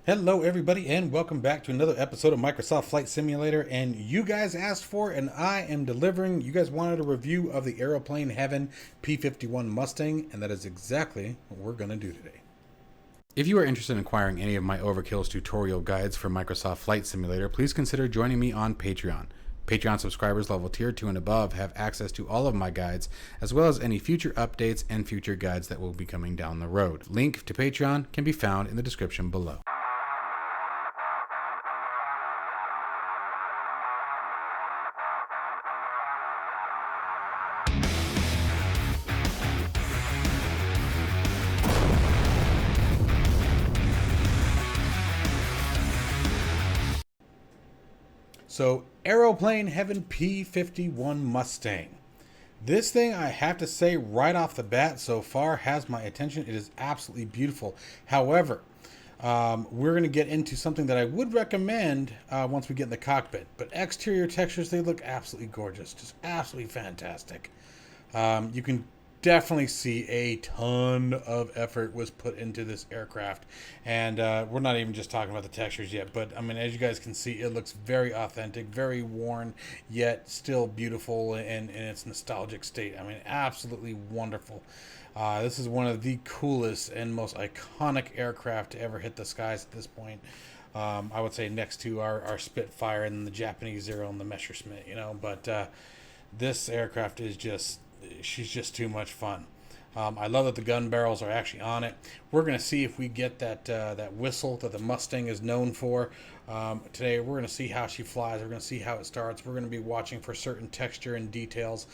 Hello everybody and welcome back to another episode of Microsoft Flight Simulator, and you guys asked for and I am delivering. You guys wanted a review of the Aeroplane Heaven P-51 Mustang, and that is exactly what we're going to do today. If you are interested in acquiring any of my Overkills tutorial guides for Microsoft Flight Simulator, please consider joining me on Patreon. Patreon subscribers level tier 2 and above have access to all of my guides, as well as any future updates and future guides that will be coming down the road. Link to Patreon can be found in the description below. So, Aeroplane Heaven P-51 Mustang. This thing, I have to say right off the bat, so far has my attention. It is absolutely beautiful. However, we're going to get into something that I would recommend once we get in the cockpit. But exterior textures, they look absolutely gorgeous. Just absolutely fantastic. You can definitely see a ton of effort was put into this aircraft, and we're not even just talking about the textures yet, but I mean, as you guys can see, it looks very authentic, very worn, yet still beautiful in its nostalgic state. I mean, absolutely wonderful. This is one of the coolest and most iconic aircraft to ever hit the skies at this point. I would say next to our Spitfire and the Japanese Zero and the Messerschmitt, you know, but this aircraft is just, she's just too much fun. I love that the gun barrels are actually on it. We're going to see if we get that whistle that the Mustang is known for. Today we're going to see how she flies. We're going to see how it starts. We're going to be watching for certain texture and details.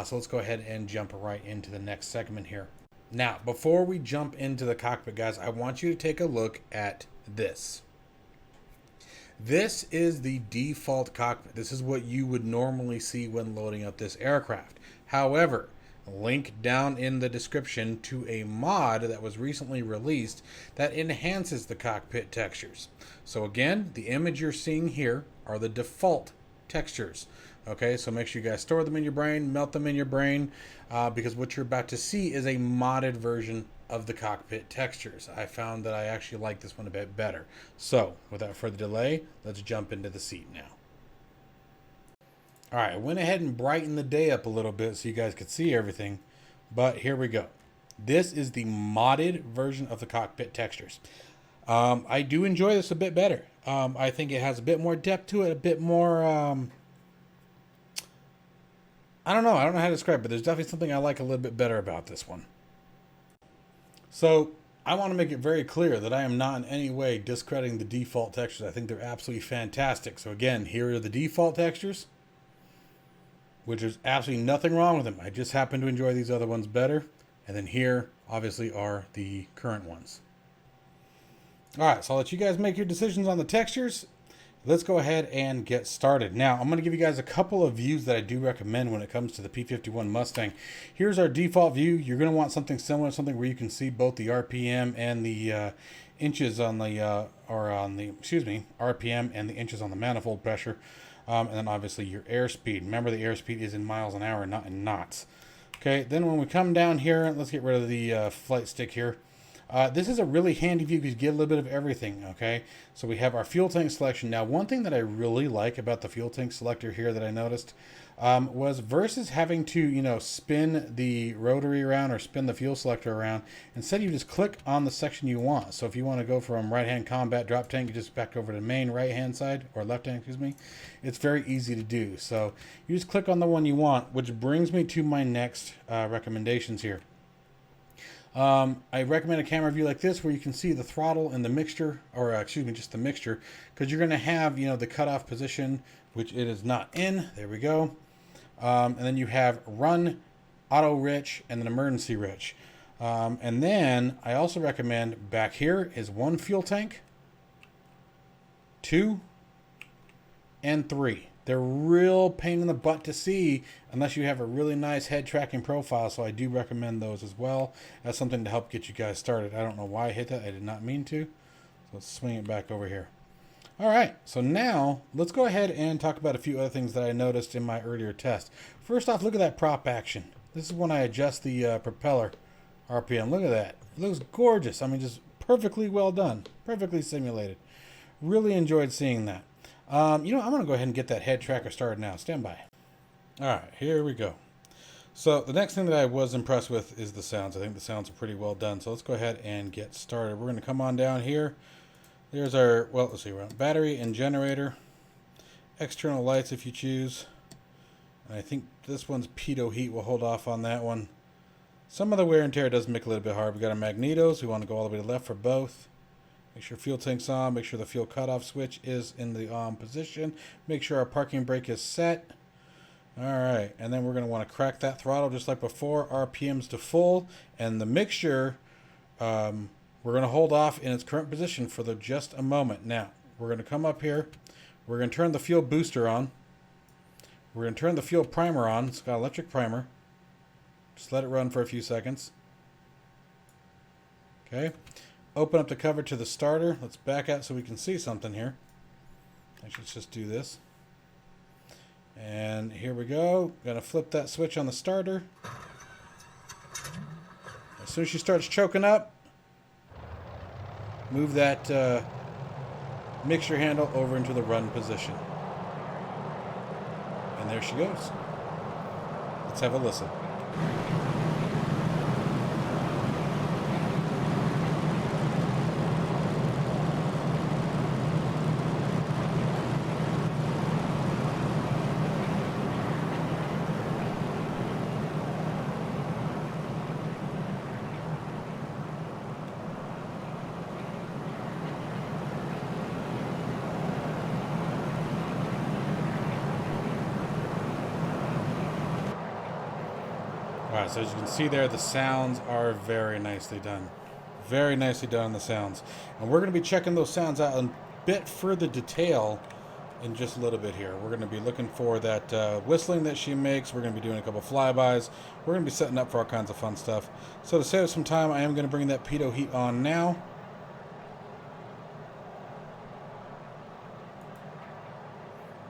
So let's go ahead and jump right into the next segment here. Now, before we jump into the cockpit, guys, I want you to take a look at this. This is the default cockpit. This is what you would normally see when loading up this aircraft. However, link down in the description to a mod that was recently released that enhances the cockpit textures. So again, the image you're seeing here are the default textures. Okay, so make sure you guys store them in your brain, melt them in your brain, because what you're about to see is a modded version of the cockpit textures. I found that I actually like this one a bit better. So without further delay, let's jump into the seat now. All right, I went ahead and brightened the day up a little bit so you guys could see everything, but here we go. This is the modded version of the cockpit textures. I do enjoy this a bit better. I think it has a bit more depth to it, a bit more, I don't know how to describe it, but there's definitely something I like a little bit better about this one. So I want to make it very clear that I am not in any way discrediting the default textures. I think they're absolutely fantastic. So again, here are the default textures, which is absolutely nothing wrong with them. I just happen to enjoy these other ones better. And then here, obviously, are the current ones. All right, so I'll let you guys make your decisions on the textures. Let's go ahead and get started. Now, I'm going to give you guys a couple of views that I do recommend when it comes to the P-51 Mustang. Here's our default view. You're going to want something similar, something where you can see both the RPM and the inches on the, RPM and the inches on the manifold pressure. And then obviously your airspeed. Remember, the airspeed is in miles an hour, not in knots. Okay, then when we come down here, let's get rid of the flight stick here. This is a really handy view because you get a little bit of everything, okay? So we have our fuel tank selection. Now, one thing that I really like about the fuel tank selector here that I noticed was versus having to, spin the rotary around or spin the fuel selector around, instead you just click on the section you want. So if you want to go from right-hand combat drop tank, you just back over to main right-hand side, or left-hand, excuse me. It's very easy to do. So you just click on the one you want, which brings me to my next recommendations here. I recommend a camera view like this where you can see the throttle and the mixture, or just the mixture, because you're going to have, the cutoff position, which it is not in. There we go. And then you have run, auto rich, and then emergency rich. And then I also recommend back here is 1 fuel tank, 2, and 3. They're real pain in the butt to see unless you have a really nice head tracking profile. So I do recommend those as well as something to help get you guys started. I don't know why I hit that. I did not mean to. So let's swing it back over here. All right. So now let's go ahead and talk about a few other things that I noticed in my earlier test. First off, look at that prop action. This is when I adjust the propeller RPM. Look at that. It looks gorgeous. I mean, just perfectly well done, perfectly simulated. Really enjoyed seeing that. You know, I'm going to go ahead and get that head tracker started now. Stand by. All right, here we go. So the next thing that I was impressed with is the sounds. I think the sounds are pretty well done. So let's go ahead and get started. We're going to come on down here. There's our, well, let's see, battery and generator. External lights if you choose. And I think this one's pitot heat. We'll hold off on that one. Some of the wear and tear does make it a little bit hard. We got our magnetos. We want to go all the way to the left for both. Make sure fuel tank's on. Make sure the fuel cutoff switch is in the on position. Make sure our parking brake is set. All right, and then we're going to want to crack that throttle just like before. RPMs to full, and the mixture, we're going to hold off in its current position for just a moment. Now, we're going to come up here. We're going to turn the fuel booster on. We're going to turn the fuel primer on. It's got electric primer. Just let it run for a few seconds. Okay. Open up the cover to the starter. Let's back out so we can see something here. Actually, let's just do this. And here we go. Gonna flip that switch on the starter. As soon as she starts choking up, move that mixture handle over into the run position. And there she goes. Let's have a listen. Alright, so as you can see there, the sounds are very nicely done. Very nicely done, the sounds. And we're going to be checking those sounds out in a bit further detail in just a little bit here. We're going to be looking for that whistling that she makes. We're going to be doing a couple flybys. We're going to be setting up for all kinds of fun stuff. So to save some time, I am going to bring that pitot heat on now.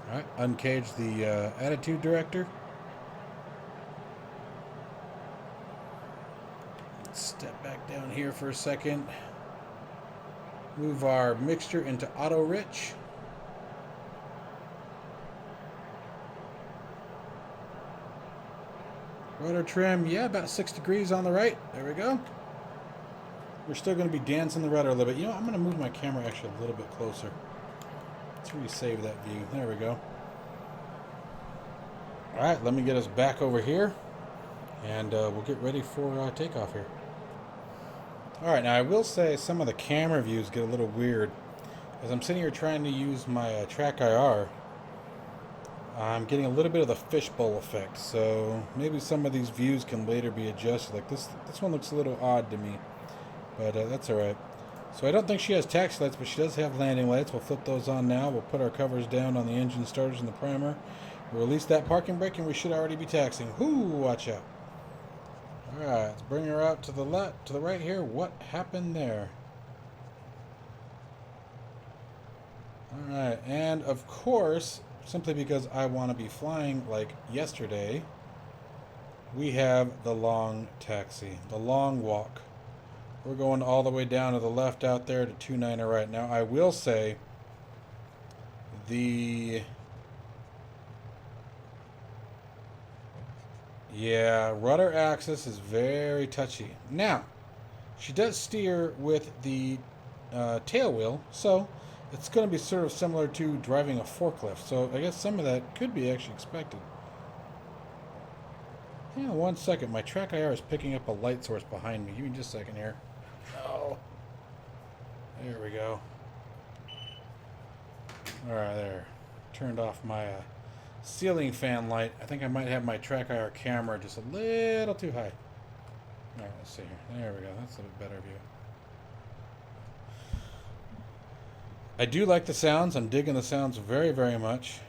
Alright, uncage the attitude director. Step back down here for a second. Move our mixture into auto rich. Rudder trim, yeah, about 6 degrees on the right. There we go. We're still going to be dancing the rudder a little bit. You know, I'm going to move my camera actually a little bit closer. Let's resave that view. There we go. All right, let me get us back over here, and we'll get ready for takeoff here. All right, now I will say some of the camera views get a little weird. As I'm sitting here trying to use my track IR, I'm getting a little bit of the fishbowl effect. So maybe some of these views can later be adjusted. Like this one looks a little odd to me, but that's all right. So I don't think she has taxi lights, but she does have landing lights. We'll flip those on now. We'll put our covers down on the engine starters and the primer. We'll release that parking brake, and we should already be taxiing. Whoo, watch out. All right, let's bring her out to the left, to the right here. What happened there? All right, and of course, simply because I want to be flying like yesterday, we have the long taxi, the long walk. We're going all the way down to the left out there to 29 right now. I will say yeah, rudder axis is very touchy. Now, she does steer with the tail wheel, so it's going to be sort of similar to driving a forklift. So I guess some of that could be actually expected. Hang on 1 second. My track IR is picking up a light source behind me. Give me just a second here. Oh, there we go. All right, there. Turned off my ceiling fan light. I think I might have my track IR camera just a little too high. All right, let's see here. There we go. That's a bit better view. I do like the sounds. I'm digging the sounds very, very much.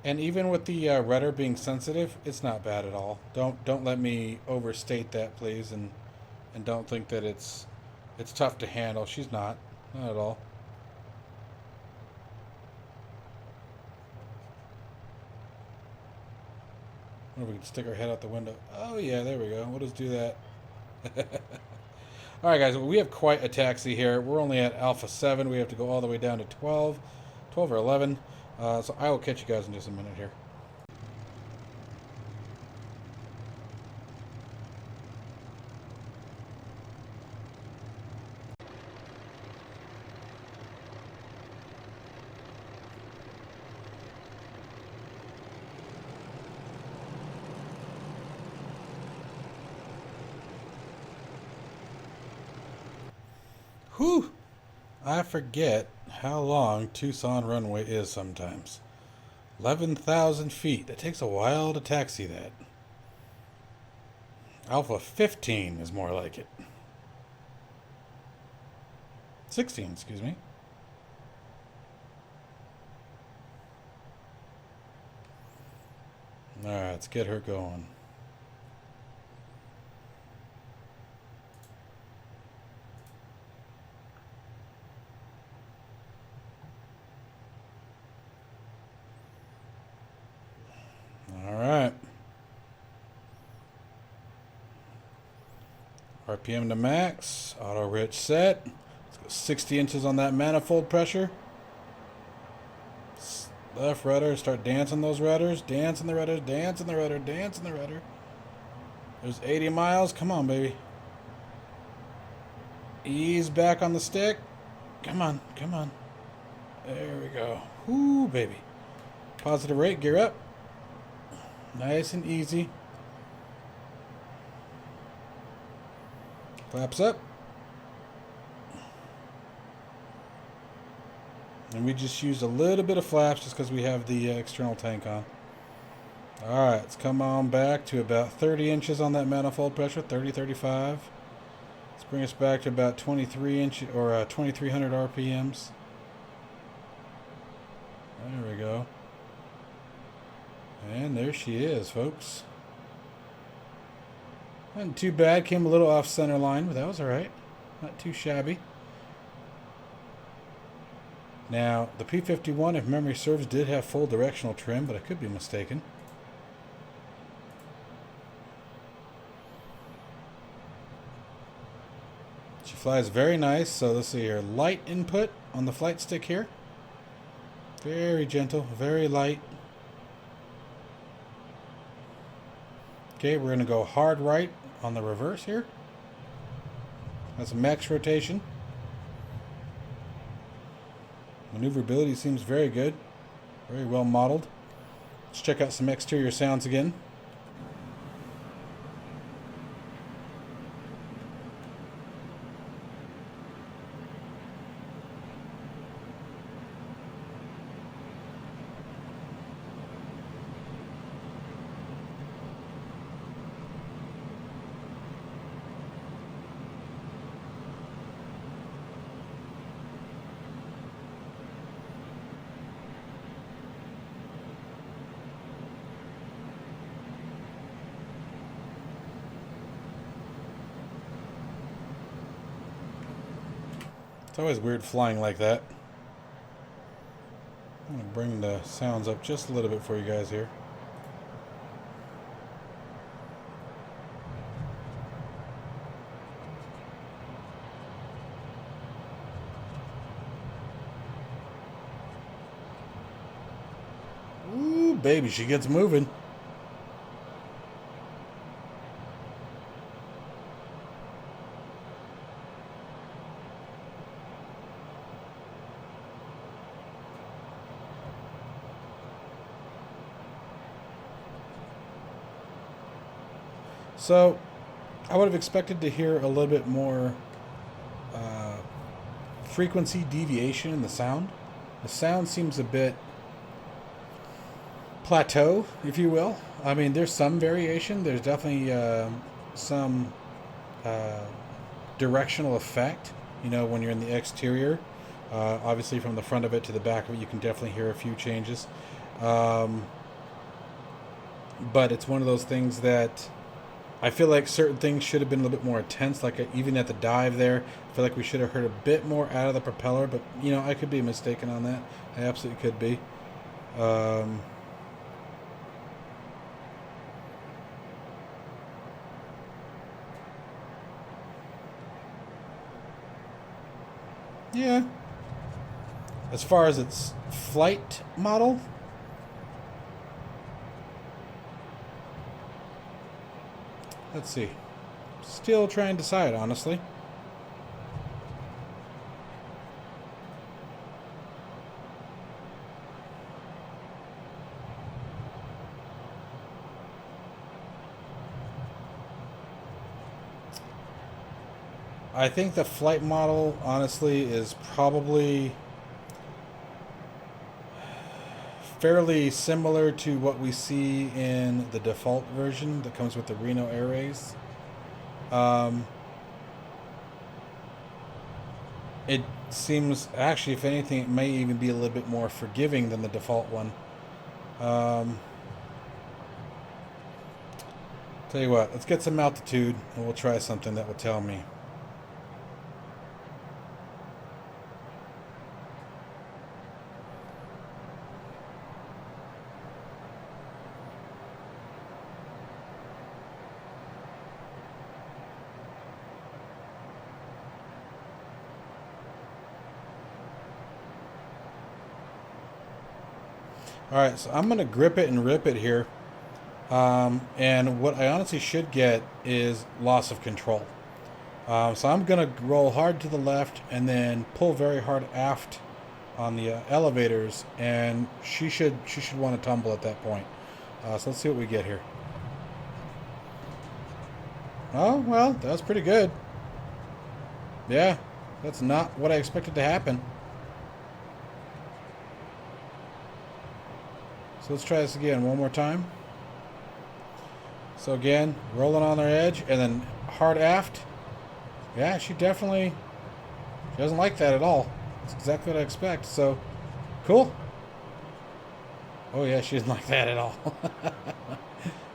And even with the rudder being sensitive, it's not bad at all. Don't let me overstate that, please, and don't think that it's tough to handle. She's not at all. I wonder if we can stick our head out the window. Oh yeah, there we go. We'll just do that. All right, guys, well, we have quite a taxi here. We're only at Alpha 7. We have to go all the way down to 12 or 11. So I will catch you guys in just a minute here. Whew! I forget how long Tucson runway is sometimes. 11,000 feet. That takes a while to taxi that. Alpha 15 is more like it. 16, excuse me. Alright, let's get her going. Alright. RPM to max. Auto rich set. Let's go 60 inches on that manifold pressure. Left rudder. Start dancing those rudders. Dancing the rudder. Dancing the rudder. Dancing the rudder. There's 80 miles. Come on, baby. Ease back on the stick. Come on. Come on. There we go. Whoo, baby. Positive rate. Gear up. Nice and easy. Flaps up. And we just used a little bit of flaps just because we have the external tank on. Alright, let's come on back to about 30 inches on that manifold pressure. 30, 35. Let's bring us back to about 23 inch or 2300 RPMs. There we go. And there she is, folks. Not too bad. Came a little off center line, but that was alright. Not too shabby. Now, the P-51, if memory serves, did have full directional trim, but I could be mistaken. She flies very nice. So let's see here. Light input on the flight stick here. Very gentle, very light. Okay, we're going to go hard right on the reverse here. That's a max rotation. Maneuverability seems very good. Very well modeled. Let's check out some exterior sounds again. It's always weird flying like that. I'm going to bring the sounds up just a little bit for you guys here. Ooh, baby, she gets moving. So, I would have expected to hear a little bit more frequency deviation in the sound. The sound seems a bit plateau, if you will. I mean, there's some variation. There's definitely some directional effect, you know, when you're in the exterior. Obviously, from the front of it to the back of it, you can definitely hear a few changes. But it's one of those things that I feel like certain things should have been a little bit more intense, like even at the dive there. I feel like we should have heard a bit more out of the propeller, but, you know, I could be mistaken on that. I absolutely could be. Yeah. As far as its flight model, let's see. Still trying to decide, honestly. I think the flight model, honestly, is probably fairly similar to what we see in the default version that comes with the Reno Air Race. It seems, actually, if anything, it may even be a little bit more forgiving than the default one. Tell you what, let's get some altitude and we'll try something that will tell me. Alright, so I'm going to grip it and rip it here. And what I honestly should get is loss of control. So I'm going to roll hard to the left and then pull very hard aft on the elevators, and she should want to tumble at that point. So let's see what we get here. Oh, well, that was pretty good. Yeah, that's not what I expected to happen. So let's try this again one more time. So again, rolling on their edge and then hard aft. Yeah, she doesn't like that at all. That's exactly what I expect. So, cool. Oh yeah, she doesn't like that at all.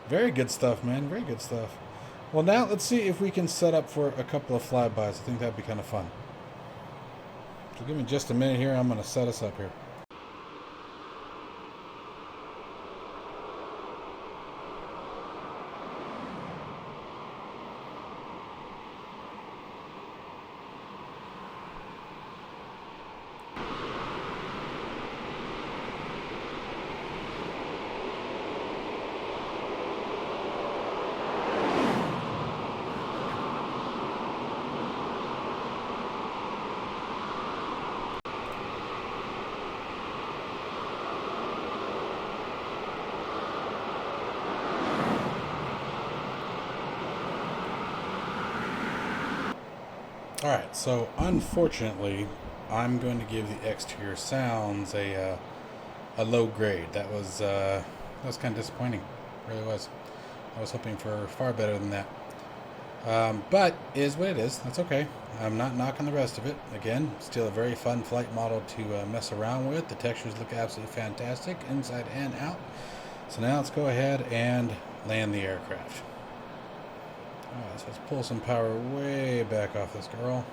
Very good stuff, man. Very good stuff. Well, now let's see if we can set up for a couple of flybys. I think that'd be kind of fun. So give me just a minute here. I'm going to set us up here. Alright, so unfortunately, I'm going to give the exterior sounds a low grade. That was kind of disappointing. It really was. I was hoping for far better than that. But it is what it is. That's okay. I'm not knocking the rest of it. Again, still a very fun flight model to mess around with. The textures look absolutely fantastic, inside and out. So now let's go ahead and land the aircraft. Alright, so let's pull some power way back off this girl.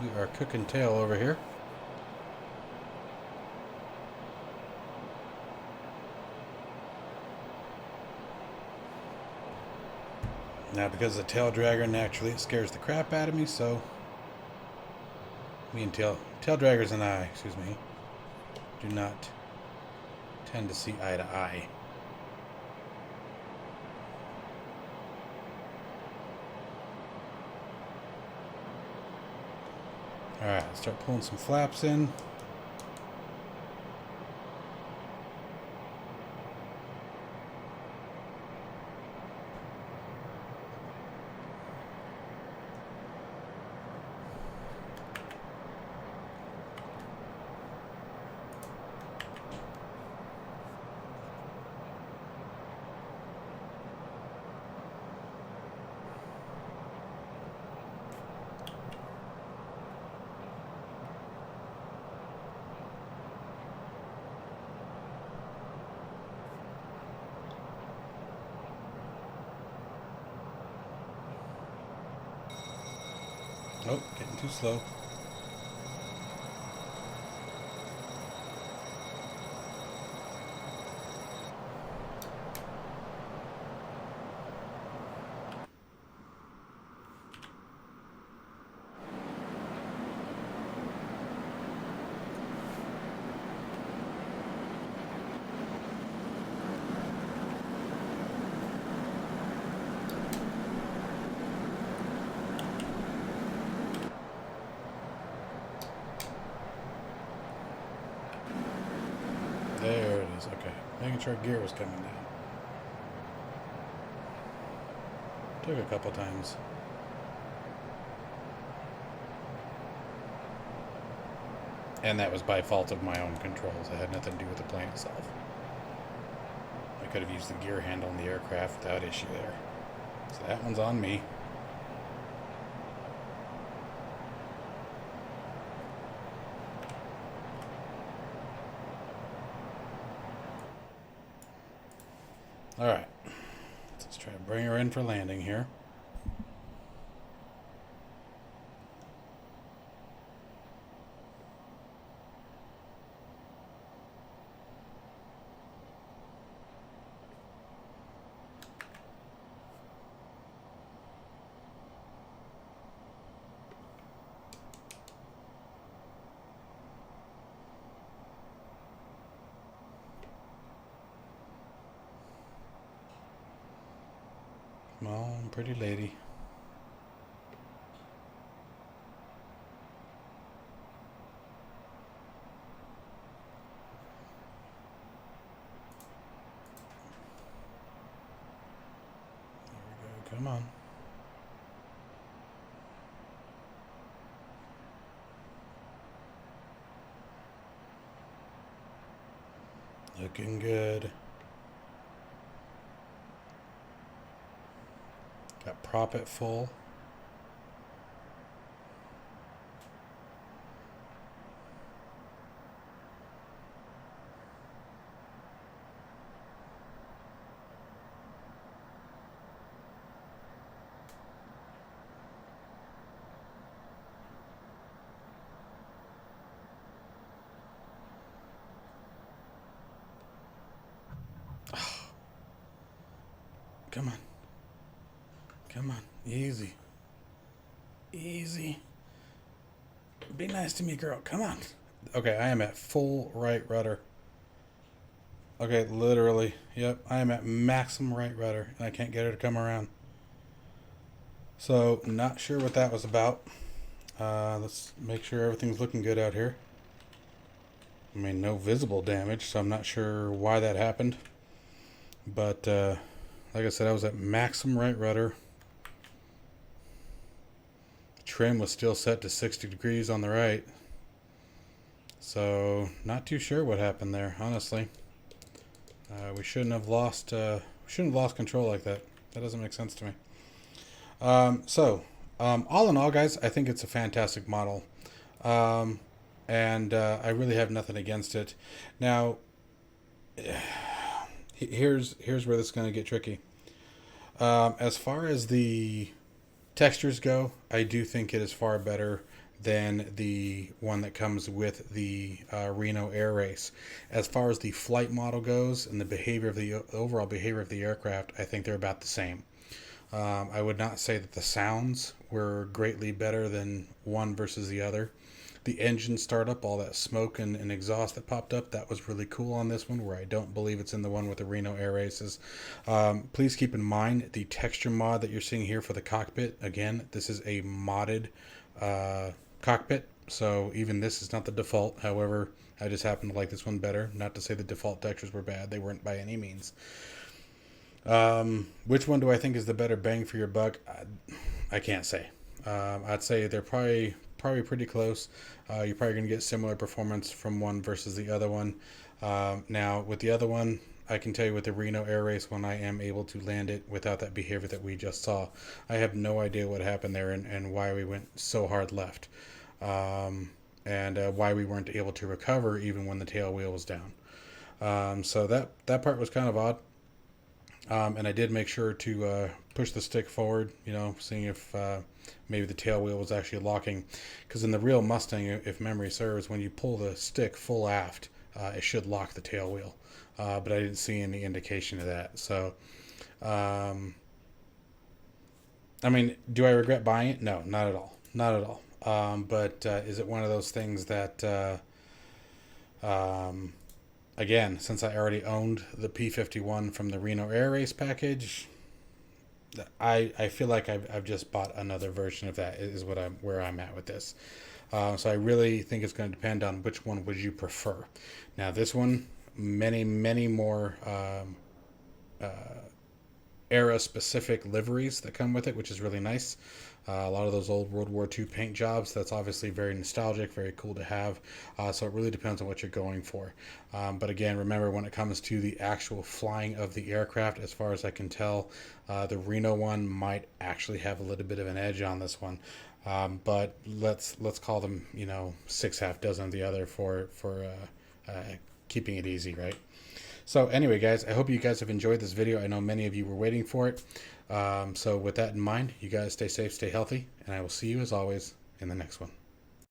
We are cooking tail over here. Now, because the tail dragger, naturally it scares the crap out of me, so me and tail draggers and I, do not tend to see eye to eye. Alright, let's start pulling some flaps in. Oh, getting too slow. Making sure gear was coming down. Took a couple times. And that was by fault of my own controls. It had nothing to do with the plane itself. I could have used the gear handle on the aircraft without issue there. So that one's on me. Alright. Let's try to bring her in for landing here. Come on, pretty lady. There we go, come on. Looking good. Got prop it full. Come on. Come on. Easy. Easy. Be nice to me, girl. Come on. Okay, I am at full right rudder. Okay, literally. Yep, I am at maximum right rudder, and I can't get her to come around. So, not sure what that was about. Let's make sure everything's looking good out here. I mean, no visible damage, so I'm not sure why that happened. But, like I said, I was at maximum right rudder. Trim was still set to 60 degrees on the right. So, not too sure what happened there, honestly. We shouldn't have lost control like that. That doesn't make sense to me. All in all, guys, I think it's a fantastic model. And I really have nothing against it. Now, here's where this is going to get tricky. As far as the textures go, I do think it is far better than the one that comes with the Reno Air Race. As far as the flight model goes and the behavior of the overall behavior of the aircraft, I think they're about the same. I would not say that the sounds were greatly better than one versus the other. The engine startup, all that smoke and exhaust that popped up, that was really cool on this one, where I don't believe it's in the one with the Reno Air Races. Please keep in mind the texture mod that you're seeing here for the cockpit. Again, this is a modded cockpit, so even this is not the default. However, I just happen to like this one better. Not to say the default textures were bad. They weren't by any means. Which one do I think is the better bang for your buck? I can't say. I'd say they're probably pretty close. You're probably going to get similar performance from one versus the other one. Now, with the other one, I can tell you with the Reno Air Race one, I am able to land it without that behavior that we just saw. I have no idea what happened there and why we went so hard left. And why we weren't able to recover even when the tail wheel was down. So that part was kind of odd. And I did make sure to push the stick forward, seeing if maybe the tail wheel was actually locking. Because in the real Mustang, if memory serves, when you pull the stick full aft, it should lock the tail wheel. But I didn't see any indication of that. So, I mean, do I regret buying it? No, not at all. Not at all. But is it one of those things that... Again, since I already owned the P-51 from the Reno Air Race package, I feel like I've just bought another version of that. Is where I'm at with this. So I really think it's going to depend on which one would you prefer. Now this one, many more era-specific liveries that come with it, which is really nice. A lot of those old World War II paint jobs, that's obviously very nostalgic, very cool to have. So it really depends on what you're going for. But again, remember, when it comes to the actual flying of the aircraft, as far as I can tell, the Reno one might actually have a little bit of an edge on this one. But let's call them, you know, 6/2 dozen of the other for keeping it easy, right? So anyway, guys, I hope you guys have enjoyed this video. I know many of you were waiting for it. So with that in mind, you guys stay safe, stay healthy, and I will see you as always in the next one.